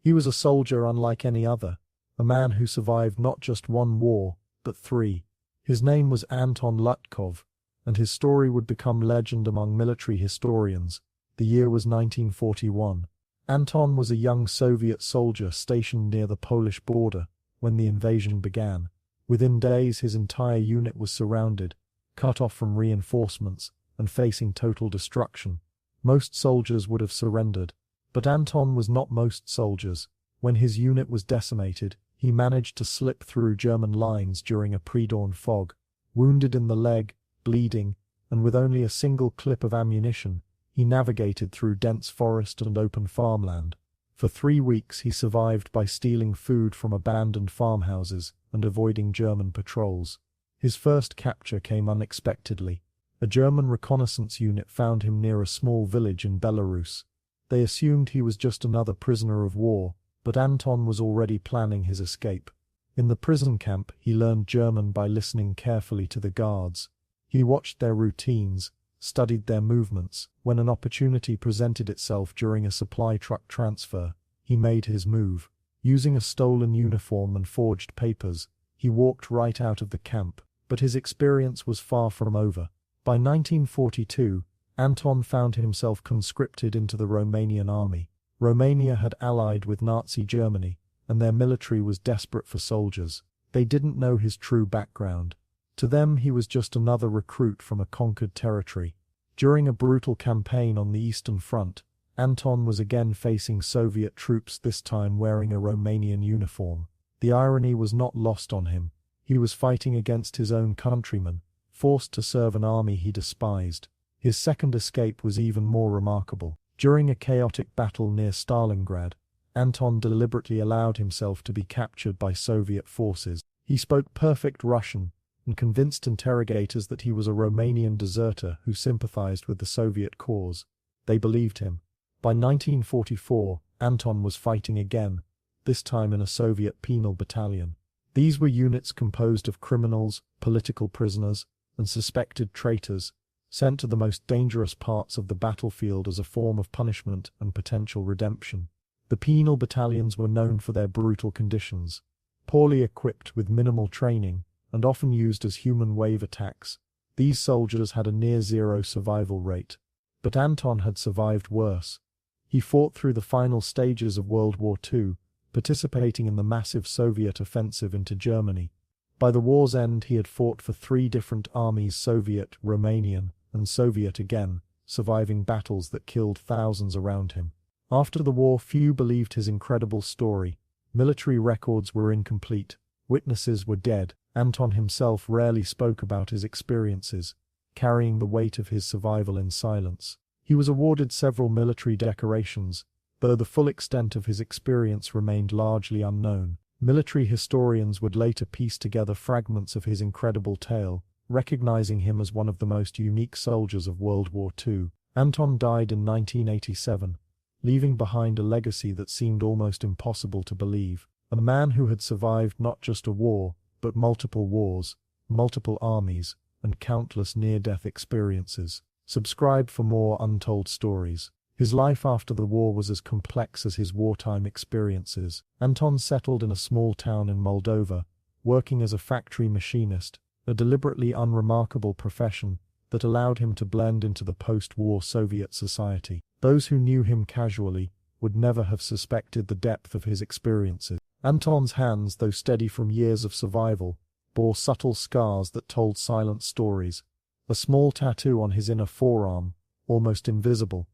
He was a soldier unlike any other, a man who survived not just one war, but three. His name was Anton Lutkov, and his story would become legend among military historians. The year was 1941. Anton was a young Soviet soldier stationed near the Polish border when the invasion began. Within days his entire unit was surrounded, cut off from reinforcements, and facing total destruction. Most soldiers would have surrendered, but Anton was not most soldiers. When his unit was decimated, he managed to slip through German lines during a pre-dawn fog. Wounded in the leg, bleeding, and with only a single clip of ammunition, he navigated through dense forest and open farmland. For 3 weeks he survived by stealing food from abandoned farmhouses and avoiding German patrols. His first capture came unexpectedly. A German reconnaissance unit found him near a small village in Belarus. They assumed he was just another prisoner of war, but Anton was already planning his escape. In the prison camp, he learned German by listening carefully to the guards. He watched their routines, studied their movements. When an opportunity presented itself during a supply truck transfer, he made his move. Using a stolen uniform and forged papers, he walked right out of the camp, but his experience was far from over. By 1942, Anton found himself conscripted into the Romanian army. Romania had allied with Nazi Germany, and their military was desperate for soldiers. They didn't know his true background. To them he was just another recruit from a conquered territory. During a brutal campaign on the Eastern Front, Anton was again facing Soviet troops, this time wearing a Romanian uniform. The irony was not lost on him. He was fighting against his own countrymen, forced to serve an army he despised. His second escape was even more remarkable. During a chaotic battle near Stalingrad, Anton deliberately allowed himself to be captured by Soviet forces. He spoke perfect Russian and convinced interrogators that he was a Romanian deserter who sympathized with the Soviet cause. They believed him. By 1944, Anton was fighting again, this time in a Soviet penal battalion. These were units composed of criminals, political prisoners, and suspected traitors, sent to the most dangerous parts of the battlefield as a form of punishment and potential redemption. The penal battalions were known for their brutal conditions. Poorly equipped with minimal training, and often used as human wave attacks, these soldiers had a near-zero survival rate. But Anton had survived worse. He fought through the final stages of World War II, participating in the massive Soviet offensive into Germany. By the war's end he had fought for 3 different armies: Soviet, Romanian, and Soviet again, surviving battles that killed thousands around him. After the war, few believed his incredible story. Military records were incomplete. Witnesses were dead. Anton himself rarely spoke about his experiences, carrying the weight of his survival in silence. He was awarded several military decorations, though the full extent of his experience remained largely unknown. Military historians would later piece together fragments of his incredible tale, recognizing him as one of the most unique soldiers of World War II. Anton died in 1987, leaving behind a legacy that seemed almost impossible to believe. A man who had survived not just a war, but multiple wars, multiple armies, and countless near-death experiences. Subscribe for more untold stories. His life after the war was as complex as his wartime experiences. Anton settled in a small town in Moldova, working as a factory machinist, a deliberately unremarkable profession that allowed him to blend into the post-war Soviet society. Those who knew him casually would never have suspected the depth of his experiences. Anton's hands, though steady from years of survival, bore subtle scars that told silent stories. A small tattoo on his inner forearm, almost invisible,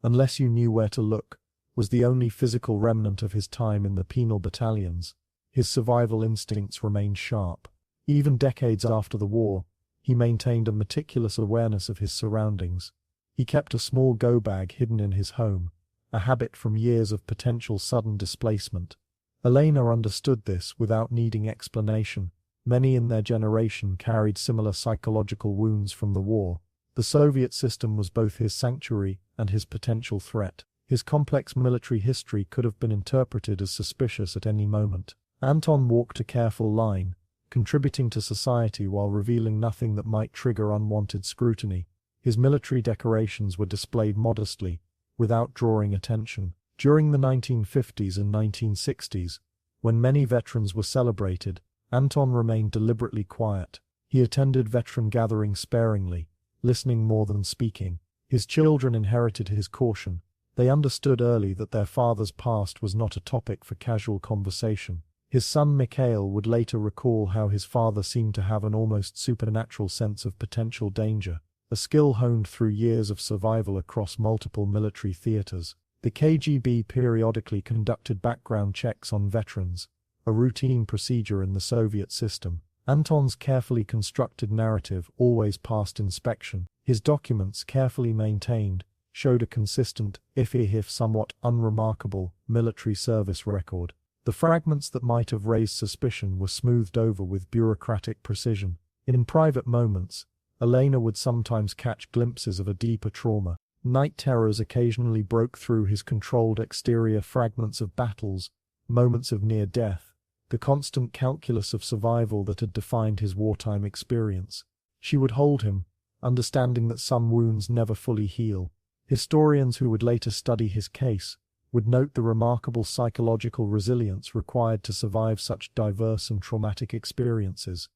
unless you knew where to look, was the only physical remnant of his time in the penal battalions. His survival instincts remained sharp. Even decades after the war, he maintained a meticulous awareness of his surroundings. He kept a small go bag hidden in his home, a habit from years of potential sudden displacement. Elena understood this without needing explanation. Many in their generation carried similar psychological wounds from the war. The Soviet system was both his sanctuary and his potential threat. His complex military history could have been interpreted as suspicious at any moment. Anton walked a careful line, contributing to society while revealing nothing that might trigger unwanted scrutiny. His military decorations were displayed modestly, without drawing attention. During the 1950s and 1960s, when many veterans were celebrated, Anton remained deliberately quiet. He attended veteran gatherings sparingly, listening more than speaking. His children inherited his caution. They understood early that their father's past was not a topic for casual conversation. His son Mikhail would later recall how his father seemed to have an almost supernatural sense of potential danger, a skill honed through years of survival across multiple military theaters. The KGB periodically conducted background checks on veterans, a routine procedure in the Soviet system. Anton's carefully constructed narrative always passed inspection. His documents, carefully maintained, showed a consistent, if somewhat unremarkable, military service record. The fragments that might have raised suspicion were smoothed over with bureaucratic precision. In private moments, Elena would sometimes catch glimpses of a deeper trauma. Night terrors occasionally broke through his controlled exterior, fragments of battles, moments of near death, the constant calculus of survival that had defined his wartime experience. She would hold him, understanding that some wounds never fully heal. Historians who would later study his case would note the remarkable psychological resilience required to survive such diverse and traumatic experiences.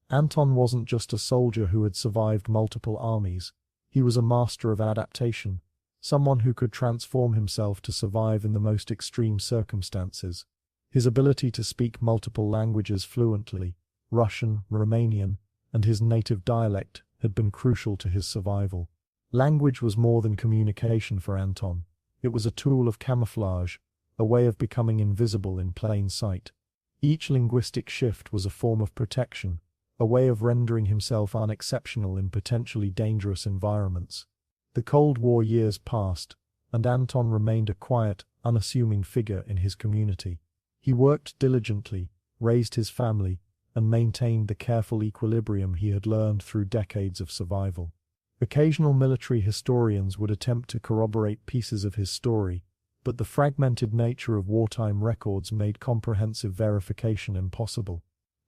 Anton wasn't just a soldier who had survived multiple armies. He was a master of adaptation, someone who could transform himself to survive in the most extreme circumstances. His ability to speak multiple languages fluently, Russian, Romanian, and his native dialect, had been crucial to his survival. Language was more than communication for Anton. It was a tool of camouflage, a way of becoming invisible in plain sight. Each linguistic shift was a form of protection, a way of rendering himself unexceptional in potentially dangerous environments. The Cold War years passed, and Anton remained a quiet, unassuming figure in his community. He worked diligently, raised his family, and maintained the careful equilibrium he had learned through decades of survival. Occasional military historians would attempt to corroborate pieces of his story, but the fragmented nature of wartime records made comprehensive verification impossible.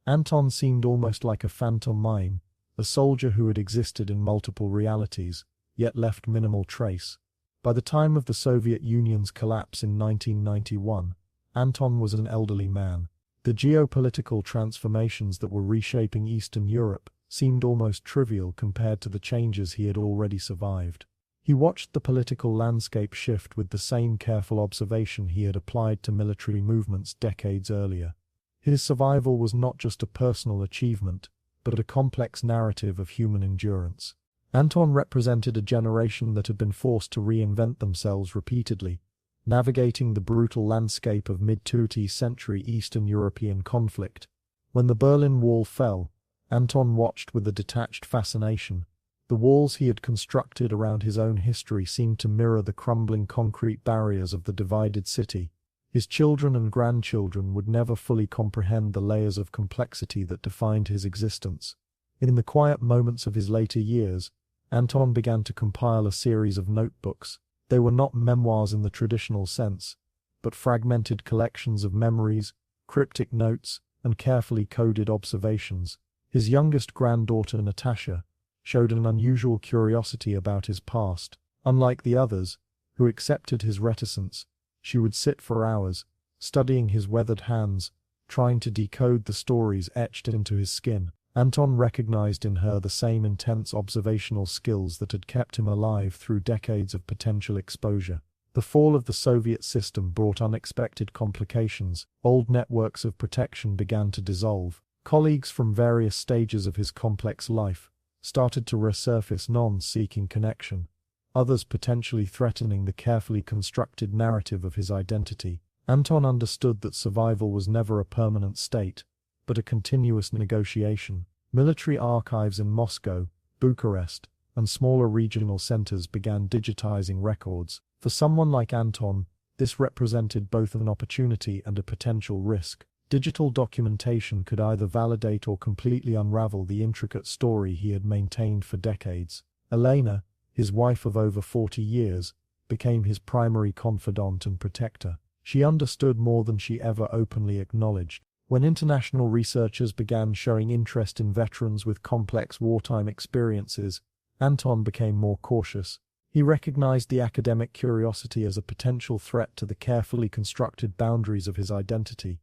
Anton seemed almost like a phantom mime, a soldier who had existed in multiple realities, yet left minimal trace. By the time of the Soviet Union's collapse in 1991, Anton was an elderly man. The geopolitical transformations that were reshaping Eastern Europe seemed almost trivial compared to the changes he had already survived. He watched the political landscape shift with the same careful observation he had applied to military movements decades earlier. His survival was not just a personal achievement, but a complex narrative of human endurance. Anton represented a generation that had been forced to reinvent themselves repeatedly, navigating the brutal landscape of mid-20th century Eastern European conflict. When the Berlin Wall fell, Anton watched with a detached fascination. The walls he had constructed around his own history seemed to mirror the crumbling concrete barriers of the divided city. His children and grandchildren would never fully comprehend the layers of complexity that defined his existence. In the quiet moments of his later years, Anton began to compile a series of notebooks. They were not memoirs in the traditional sense, but fragmented collections of memories, cryptic notes, and carefully coded observations. His youngest granddaughter, Natasha, showed an unusual curiosity about his past. Unlike the others, who accepted his reticence, she would sit for hours, studying his weathered hands, trying to decode the stories etched into his skin. Anton recognized in her the same intense observational skills that had kept him alive through decades of potential exposure. The fall of the Soviet system brought unexpected complications. Old networks of protection began to dissolve. Colleagues from various stages of his complex life started to resurface, seeking connection, others potentially threatening the carefully constructed narrative of his identity. Anton understood that survival was never a permanent state, but a continuous negotiation. Military archives in Moscow, Bucharest, and smaller regional centers began digitizing records. For someone like Anton, this represented both an opportunity and a potential risk. Digital documentation could either validate or completely unravel the intricate story he had maintained for decades. Elena, his wife of over 40 years, became his primary confidant and protector. She understood more than she ever openly acknowledged. When international researchers began showing interest in veterans with complex wartime experiences, Anton became more cautious. He recognized the academic curiosity as a potential threat to the carefully constructed boundaries of his identity.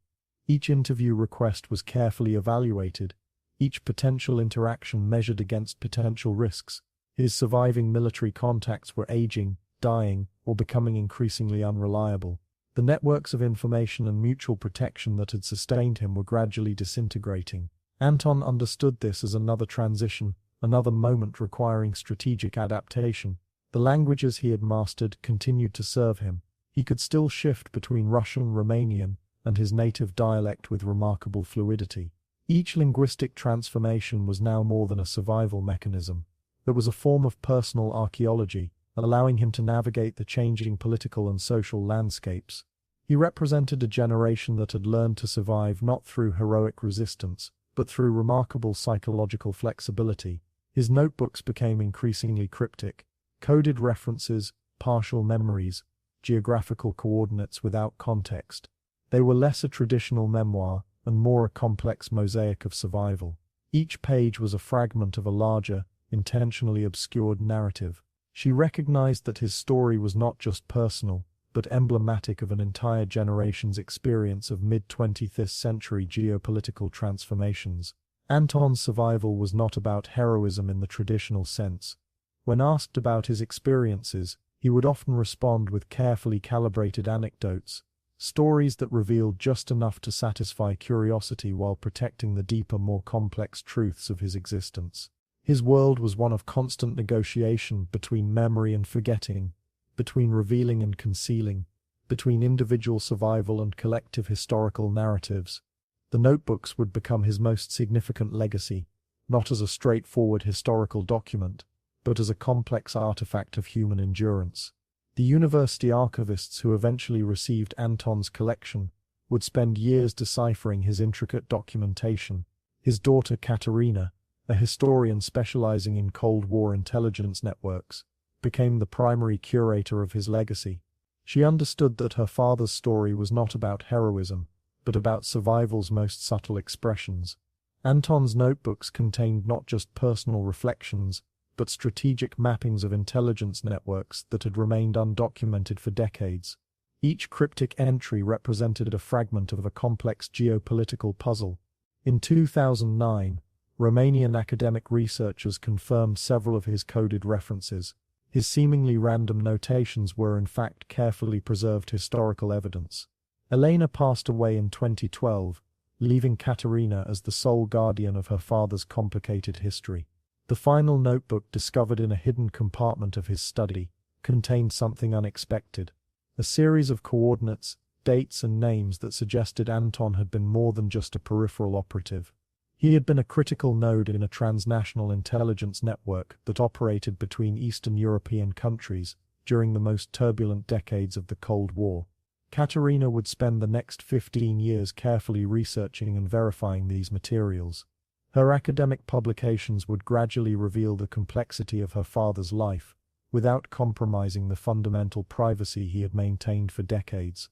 Each interview request was carefully evaluated, each potential interaction measured against potential risks. His surviving military contacts were aging, dying, or becoming increasingly unreliable. The networks of information and mutual protection that had sustained him were gradually disintegrating. Anton understood this as another transition, another moment requiring strategic adaptation. The languages he had mastered continued to serve him. He could still shift between Russian, Romanian, and his native dialect with remarkable fluidity. Each linguistic transformation was now more than a survival mechanism. It was a form of personal archaeology, allowing him to navigate the changing political and social landscapes. He represented a generation that had learned to survive not through heroic resistance, but through remarkable psychological flexibility. His notebooks became increasingly cryptic. Coded references, partial memories, geographical coordinates without context. They were less a traditional memoir and more a complex mosaic of survival. Each page was a fragment of a larger, intentionally obscured narrative. She recognized that his story was not just personal, but emblematic of an entire generation's experience of mid-20th century geopolitical transformations. Anton's survival was not about heroism in the traditional sense. When asked about his experiences, he would often respond with carefully calibrated anecdotes, stories that revealed just enough to satisfy curiosity while protecting the deeper, more complex truths of his existence. His world was one of constant negotiation between memory and forgetting, between revealing and concealing, between individual survival and collective historical narratives. The notebooks would become his most significant legacy, not as a straightforward historical document, but as a complex artifact of human endurance. The university archivists who eventually received Anton's collection would spend years deciphering his intricate documentation. His daughter Katerina, a historian specializing in Cold War intelligence networks, became the primary curator of his legacy. She understood that her father's story was not about heroism, but about survival's most subtle expressions. Anton's notebooks contained not just personal reflections, but strategic mappings of intelligence networks that had remained undocumented for decades. Each cryptic entry represented a fragment of a complex geopolitical puzzle. In 2009, Romanian academic researchers confirmed several of his coded references. His seemingly random notations were in fact carefully preserved historical evidence. Elena passed away in 2012, leaving Katerina as the sole guardian of her father's complicated history. The final notebook, discovered in a hidden compartment of his study, contained something unexpected. A series of coordinates, dates and names that suggested Anton had been more than just a peripheral operative. He had been a critical node in a transnational intelligence network that operated between Eastern European countries during the most turbulent decades of the Cold War. Katerina would spend the next 15 years carefully researching and verifying these materials. Her academic publications would gradually reveal the complexity of her father's life, without compromising the fundamental privacy he had maintained for decades.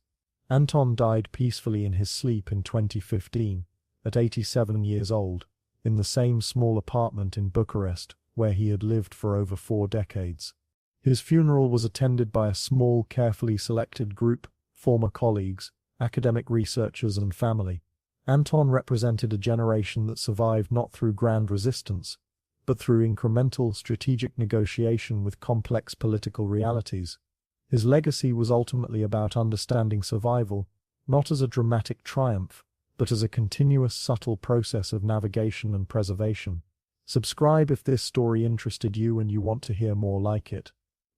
Anton died peacefully in his sleep in 2015, at 87 years old, in the same small apartment in Bucharest where he had lived for over 4 decades. His funeral was attended by a small, carefully selected group, former colleagues, academic researchers and family. Anton represented a generation that survived not through grand resistance, but through incremental, strategic negotiation with complex political realities. His legacy was ultimately about understanding survival, not as a dramatic triumph, but as a continuous, subtle process of navigation and preservation. Subscribe if this story interested you and you want to hear more like it.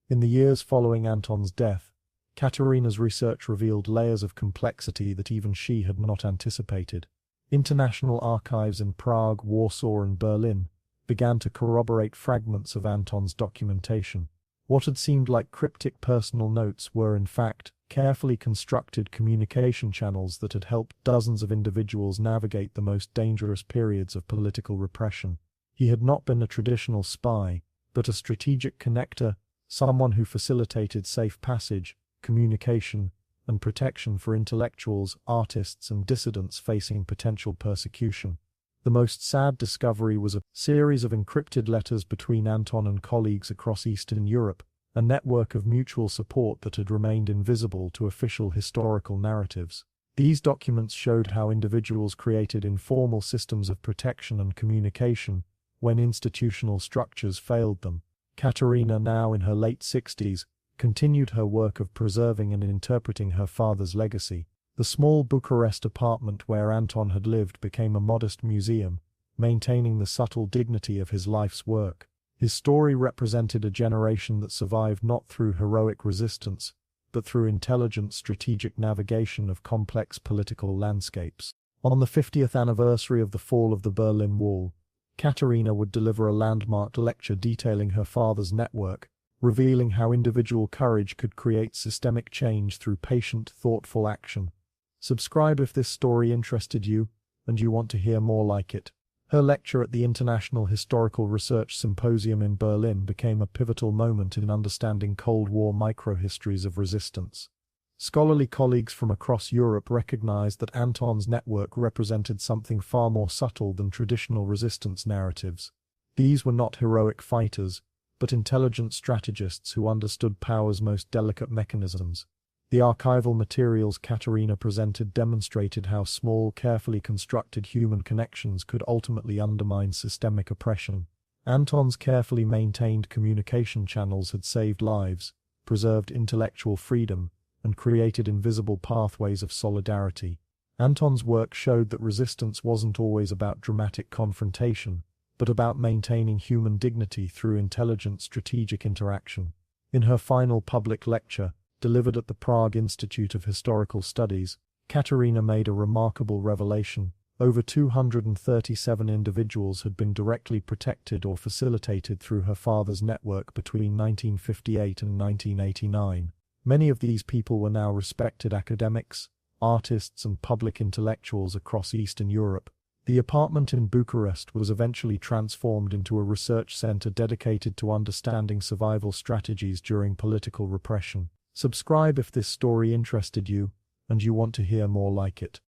In the years following Anton's death, Katerina's research revealed layers of complexity that even she had not anticipated. International archives in Prague, Warsaw, and Berlin began to corroborate fragments of Anton's documentation. What had seemed like cryptic personal notes were, in fact, carefully constructed communication channels that had helped dozens of individuals navigate the most dangerous periods of political repression. He had not been a traditional spy, but a strategic connector, someone who facilitated safe passage, communication, and protection for intellectuals, artists, and dissidents facing potential persecution. The most sad discovery was a series of encrypted letters between Anton and colleagues across Eastern Europe, a network of mutual support that had remained invisible to official historical narratives. These documents showed how individuals created informal systems of protection and communication when institutional structures failed them. Katerina, now in her late 60s, continued her work of preserving and interpreting her father's legacy. The small Bucharest apartment where Anton had lived became a modest museum, maintaining the subtle dignity of his life's work. His story represented a generation that survived not through heroic resistance, but through intelligent strategic navigation of complex political landscapes. On the 50th anniversary of the fall of the Berlin Wall, Katerina would deliver a landmark lecture detailing her father's network, revealing how individual courage could create systemic change through patient, thoughtful action. Subscribe if this story interested you, and you want to hear more like it. Her lecture at the International Historical Research Symposium in Berlin became a pivotal moment in understanding Cold War microhistories of resistance. Scholarly colleagues from across Europe recognized that Anton's network represented something far more subtle than traditional resistance narratives. These were not heroic fighters, but intelligent strategists who understood power's most delicate mechanisms. The archival materials Katerina presented demonstrated how small, carefully constructed human connections could ultimately undermine systemic oppression. Anton's carefully maintained communication channels had saved lives, preserved intellectual freedom, and created invisible pathways of solidarity. Anton's work showed that resistance wasn't always about dramatic confrontation, but about maintaining human dignity through intelligent strategic interaction. In her final public lecture, delivered at the Prague Institute of Historical Studies, Katerina made a remarkable revelation. Over 237 individuals had been directly protected or facilitated through her father's network between 1958 and 1989. Many of these people were now respected academics, artists, and public intellectuals across Eastern Europe. The apartment in Bucharest was eventually transformed into a research center dedicated to understanding survival strategies during political repression. Subscribe if this story interested you, and you want to hear more like it.